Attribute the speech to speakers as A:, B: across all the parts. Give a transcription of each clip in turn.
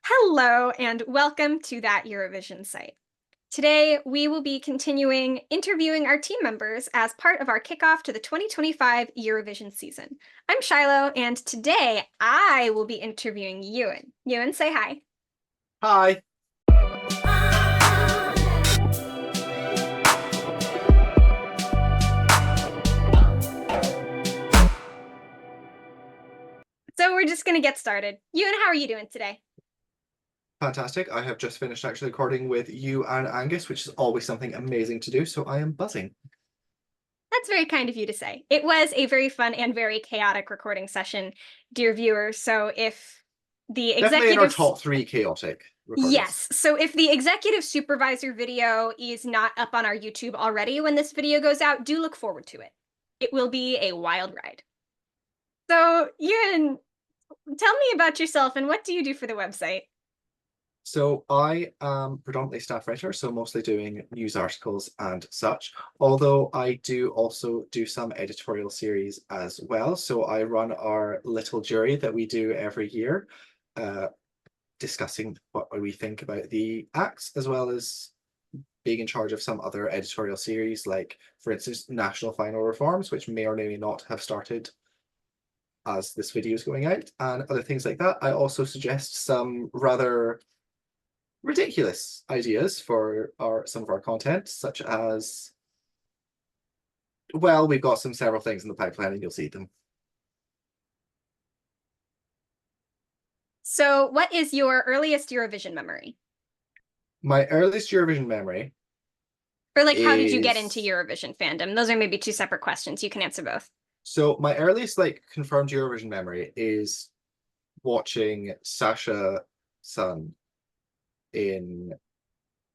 A: Hello, and welcome to That Eurovision site. Today, we will be continuing interviewing our team members as part of our kickoff to the 2025 Eurovision season. I'm Shiloh, and today I will be interviewing Euan. Euan, say hi.
B: Hi.
A: So we're just going to get started. Euan, how are you doing today?
B: Fantastic. I have just finished actually recording with you and Angus, which is always something amazing to do, so I am buzzing.
A: That's very kind of you to say. It was a very fun and very chaotic recording session, dear viewers. So if the
B: Definitely in our
A: executive
B: top 3 chaotic recordings.
A: Yes. So if the executive supervisor video is not up on our YouTube already when this video goes out, do look forward to it. It will be a wild ride. So, Euan, tell me about yourself and what do you do for the website?
B: So I am predominantly staff writer, so mostly doing news articles and such, although I do also do some editorial series as well. So I run our little jury that we do every year, discussing what we think about the acts, as well as being in charge of some other editorial series, like, for instance, National Final Reforms, which may or may not have started as this video is going out, and other things like that. I also suggest some rather ridiculous ideas for some of our content, such as, well, we've got several things in the pipeline and you'll see them.
A: So, what is your earliest Eurovision memory?
B: My earliest Eurovision memory
A: Or like, how did you get into Eurovision fandom? Those are maybe two separate questions. You can answer both.
B: So my earliest confirmed Eurovision memory is watching Sasha Sun in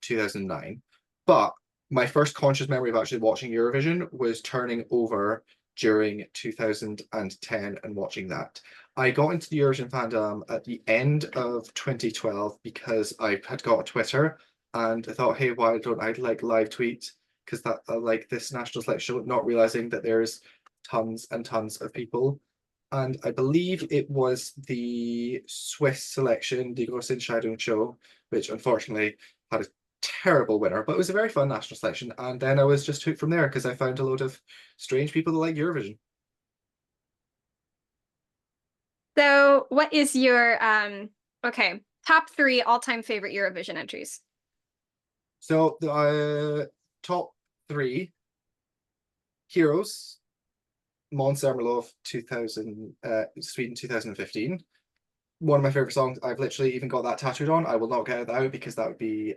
B: 2009. But my first conscious memory of actually watching Eurovision was turning over during 2010 and watching that. I got into the Eurovision fandom at the end of 2012 because I had got a Twitter and I thought, hey, why don't I live tweet? Because that this national selection, not realizing that there's tons and tons of people. And I believe it was the Swiss selection, Die große Entscheidung show, which unfortunately had a terrible winner, but it was a very fun national selection. And then I was just hooked from there because I found a load of strange people that like Eurovision.
A: So, what is your top 3 all-time favorite Eurovision entries?
B: So the top 3 heroes: Måns Zelmerlöw 2000, Sweden 2015. One of my favorite songs. I've literally even got that tattooed on. I will not get it out because that would be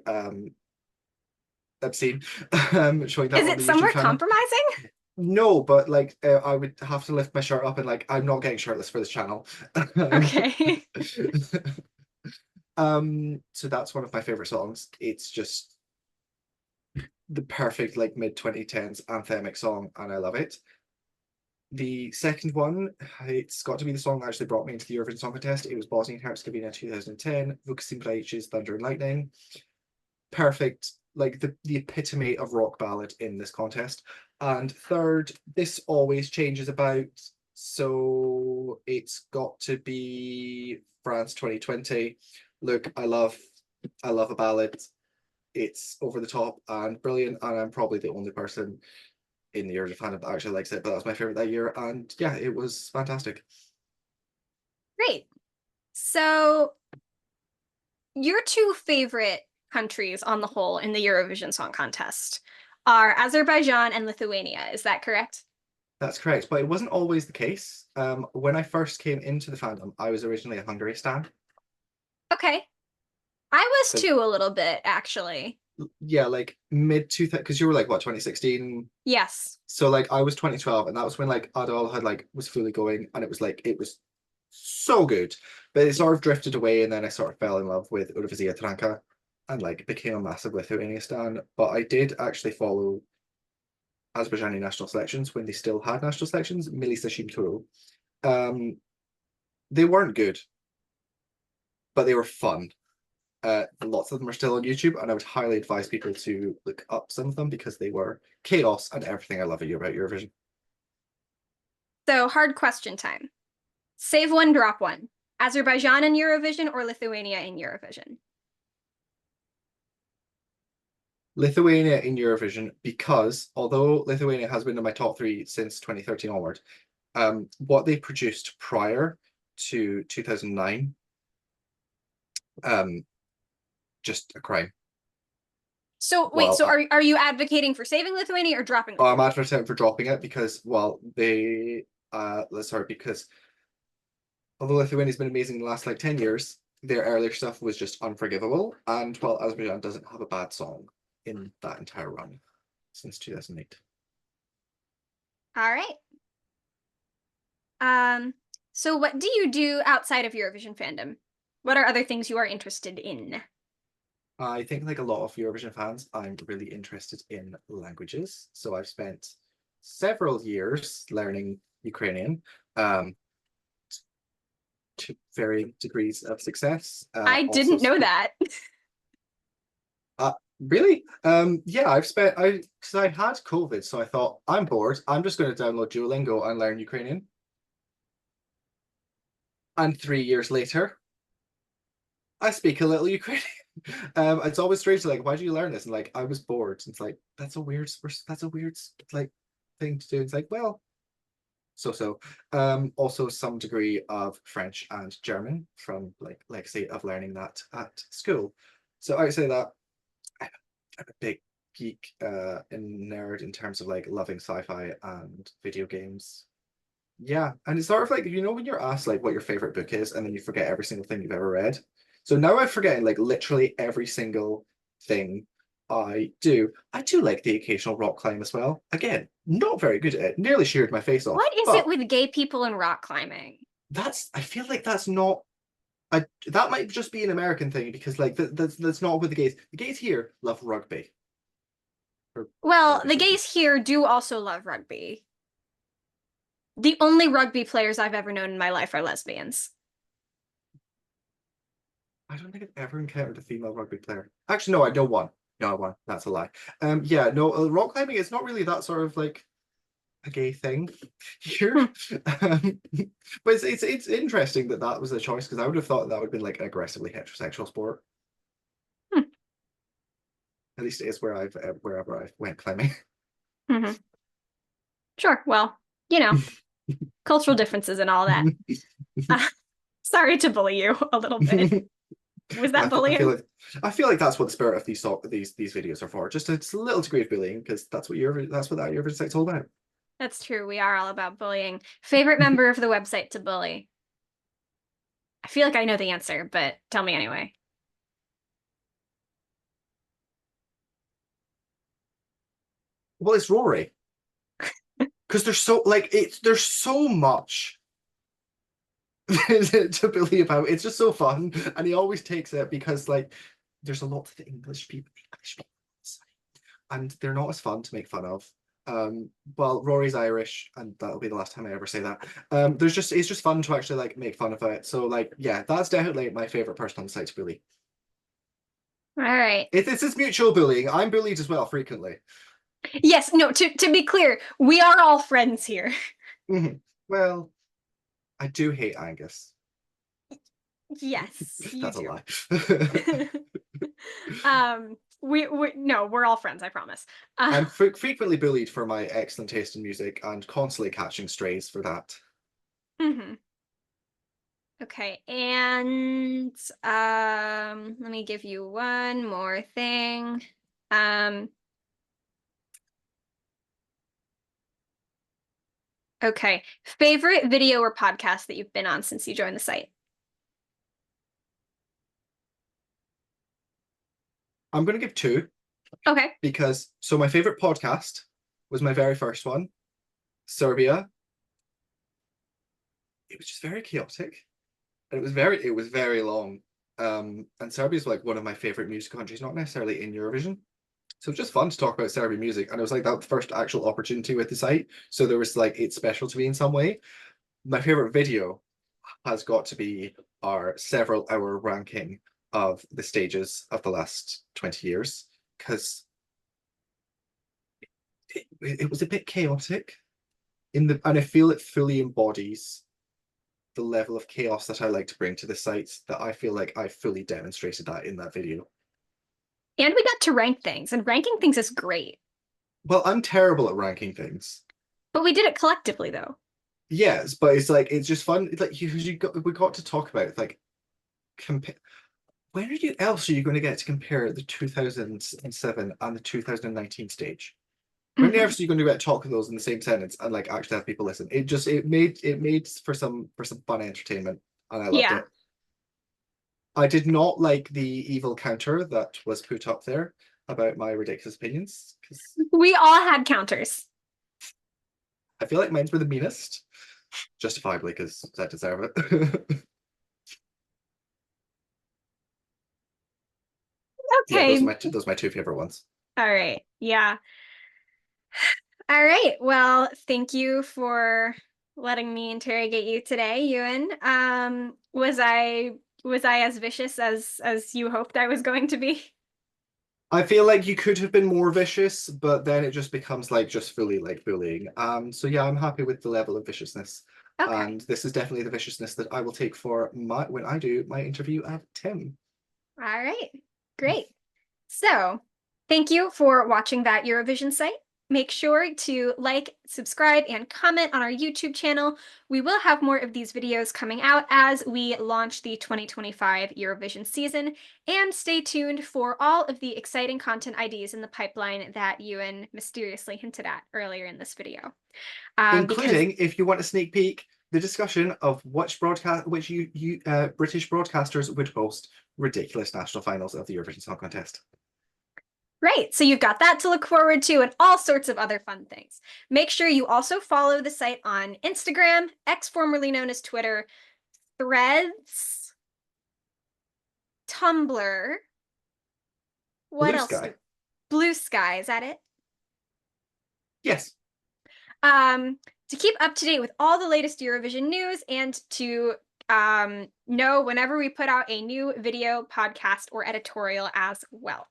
B: obscene. Showing that
A: Is
B: on
A: it
B: the
A: somewhere
B: YouTube channel.
A: compromising?
B: No, but I would have to lift my shirt up and I'm not getting shirtless for this channel.
A: Okay.
B: So that's one of my favorite songs. It's just the perfect mid 2010s anthemic song, and I love it. The second one, it's got to be the song that actually brought me into the Eurovision Song Contest. It was Bosnia and Herzegovina 2010, Vukasin Blaich's Thunder and Lightning. Perfect, the epitome of rock ballad in this contest. And third, This Always Changes About, so it's got to be France 2020. Look, I love a ballad. It's over the top and brilliant, and I'm probably the only person in the Eurovision fandom that actually likes it, but that was my favorite that year, and yeah, it was fantastic.
A: Great. So, your 2 favorite countries on the whole in the Eurovision Song Contest are Azerbaijan and Lithuania. Is that correct?
B: That's correct, but it wasn't always the case. When I first came into the fandom, I was originally a Hungary stan.
A: Okay. I was
B: So,
A: too a little bit, actually.
B: yeah, mid 2000, because you were what, 2016?
A: Yes.
B: So I was 2012, and that was when Adol had was fully going, and it was so good. But it sort of drifted away, and then I sort of fell in love with Eurovision Tranka and became a massive Lithuania stan. But I did actually follow Azerbaijani national selections when they still had national selections, Milisa Shimturu. They weren't good, but they were fun. Lots of them are still on YouTube, and I would highly advise people to look up some of them because they were chaos and everything I love about Eurovision.
A: So, hard question time. Save one, drop one. Azerbaijan in Eurovision or Lithuania in Eurovision?
B: Lithuania in Eurovision, because although Lithuania has been in my top three since 2013 onward, what they produced prior to 2009, just a crime.
A: So wait,
B: Well,
A: so are you advocating for saving Lithuania or dropping
B: I'm
A: Lithuania?
B: advocating for dropping it because, well, because although Lithuania's been amazing in the last like 10 years, their earlier stuff was just unforgivable. And well, Azerbaijan doesn't have a bad song in that entire run since 2008.
A: All right. So what do you do outside of Eurovision fandom? What are other things you are interested in?
B: I think, like a lot of Eurovision fans, I'm really interested in languages. So I've spent several years learning Ukrainian, to varying degrees of success.
A: I
B: Also,
A: didn't know that.
B: really, yeah, because I had COVID, so I thought I'm bored. I'm just going to download Duolingo and learn Ukrainian. And 3 years later, I speak a little Ukrainian. It's always strange, like, why do you learn this? And like, I was bored. It's like that's a weird like thing to do. It's like, well, so. Also some degree of French and German from like legacy of learning that at school. So I would say that I'm a big geek and nerd in terms of like loving sci-fi and video games. Yeah, and it's sort of like, when you're asked like what your favorite book is, and then you forget every single thing you've ever read. So now I'm forgetting like literally every single thing I do. I do like the occasional rock climb as well. Again, not very good at it. Nearly sheared my face off.
A: What is it
B: But
A: with gay people and rock climbing?
B: I feel like that's not that might just be an American thing because like that's not with the gays. The gays here love rugby. For
A: Well,
B: obvious
A: the
B: reasons.
A: gays here do also love rugby. The only rugby players I've ever known in my life are lesbians.
B: I don't think I've ever encountered a female rugby player. Actually, no, I know one. No, one. That's a lie. Yeah, no, rock climbing is not really that sort of like a gay thing here. But it's interesting that that was a choice because I would have thought that would have been like an aggressively heterosexual sport.
A: Hmm.
B: At least it is wherever I went climbing.
A: Mm-hmm. Sure. Well, cultural differences and all that. Uh, sorry to bully you a little bit. Was that
B: I feel
A: bullying?
B: like that's what the spirit of these videos are for. Just a little degree of bullying because that's what that Eurovision site's all about.
A: That's true. We are all about bullying. Favorite member of the website to bully? I feel like I know the answer, but tell me anyway.
B: Well, it's Rory because there's so much to bully about. It's just so fun, and he always takes it because like there's a lot of the English people, and they're not as fun to make fun of. Well, Rory's Irish, and that'll be the last time I ever say that. It's just fun to actually like make fun of it. So like, yeah, that's definitely my favorite person on the site to bully.
A: All right.
B: It's mutual bullying. I'm bullied as well frequently.
A: Yes, no, to be clear, we are all friends here.
B: Mhm. Well, I do hate Angus.
A: Yes, you
B: That's a
A: do.
B: lie.
A: We no, we're all friends, I promise.
B: I'm frequently bullied for my excellent taste in music and constantly catching strays for that.
A: Mhm. Okay, and let me give you one more thing. Um, okay, favorite video or podcast that you've been on since you joined the site?
B: I'm going to give two
A: Okay.
B: because my favorite podcast was my very first one, Serbia. It was just very chaotic. And it was very long. And Serbia is like one of my favorite music countries, not necessarily in Eurovision. So it's just fun to talk about Serbian music. And it was like that first actual opportunity with the site. So there was like it's special to me in some way. My favorite video has got to be our several hour ranking of the stages of the last 20 years because it was a bit chaotic and I feel it fully embodies the level of chaos that I like to bring to the site, that I feel like I fully demonstrated that in that video.
A: And we got to rank things, and ranking things is great.
B: Well, I'm terrible at ranking things.
A: But we did it collectively, though.
B: Yes, but it's like it's just fun. It's like we got to talk about like compare. When else are you going to get to compare the 2007 and the 2019 stage? When
A: Mhm.
B: else are you going to get to talk those in the same sentence and like actually have people listen? It made for some fun entertainment, and I loved
A: Yeah,
B: it. I did not like the evil counter that was put up there about my ridiculous opinions, because
A: we all had counters.
B: I feel like mine were the meanest, justifiably because I deserve it. Yeah,
A: Okay.
B: those are my two favorite ones.
A: All right. Yeah. All right. Well, thank you for letting me interrogate you today, Ewan. Was I as vicious as you hoped I was going to be?
B: I feel like you could have been more vicious, but then it just becomes like just fully like bullying. So yeah, I'm happy with the level of viciousness.
A: Okay.
B: And this is definitely the viciousness that I will take for my when I do my interview at Tim.
A: All right. Great. So, thank you for watching that Eurovision site. Make sure to like, subscribe, and comment on our YouTube channel. We will have more of these videos coming out as we launch the 2025 Eurovision season. And stay tuned for all of the exciting content ideas in the pipeline that Ewan mysteriously hinted at earlier in this video. Because
B: Including, if you want a sneak peek, the discussion of which British broadcasters would host ridiculous national finals of the Eurovision Song Contest.
A: Right, so you've got that to look forward to and all sorts of other fun things. Make sure you also follow the site on Instagram, X formerly known as Twitter, Threads, Tumblr. What
B: Blue
A: else?
B: Sky.
A: Blue Sky, is that it?
B: Yes.
A: Um, to keep up to date with all the latest Eurovision news and to know whenever we put out a new video, podcast, or editorial as well.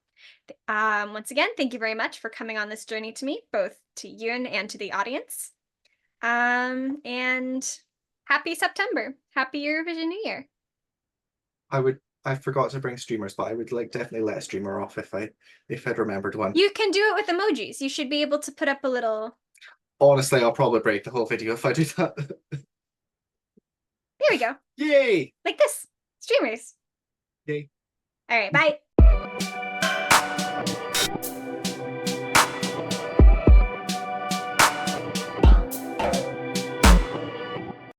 A: Once again, thank you very much for coming on this journey to me, both to Ewan and to the audience. And happy September. Happy Eurovision New Year.
B: I forgot to bring streamers, but I would like definitely let a streamer off if I'd remembered one.
A: You can do it with emojis. You should be able to put up a little.
B: Honestly, I'll probably break the whole video if I do that.
A: There we go.
B: Yay!
A: Like this. Streamers.
B: Yay.
A: All right, bye.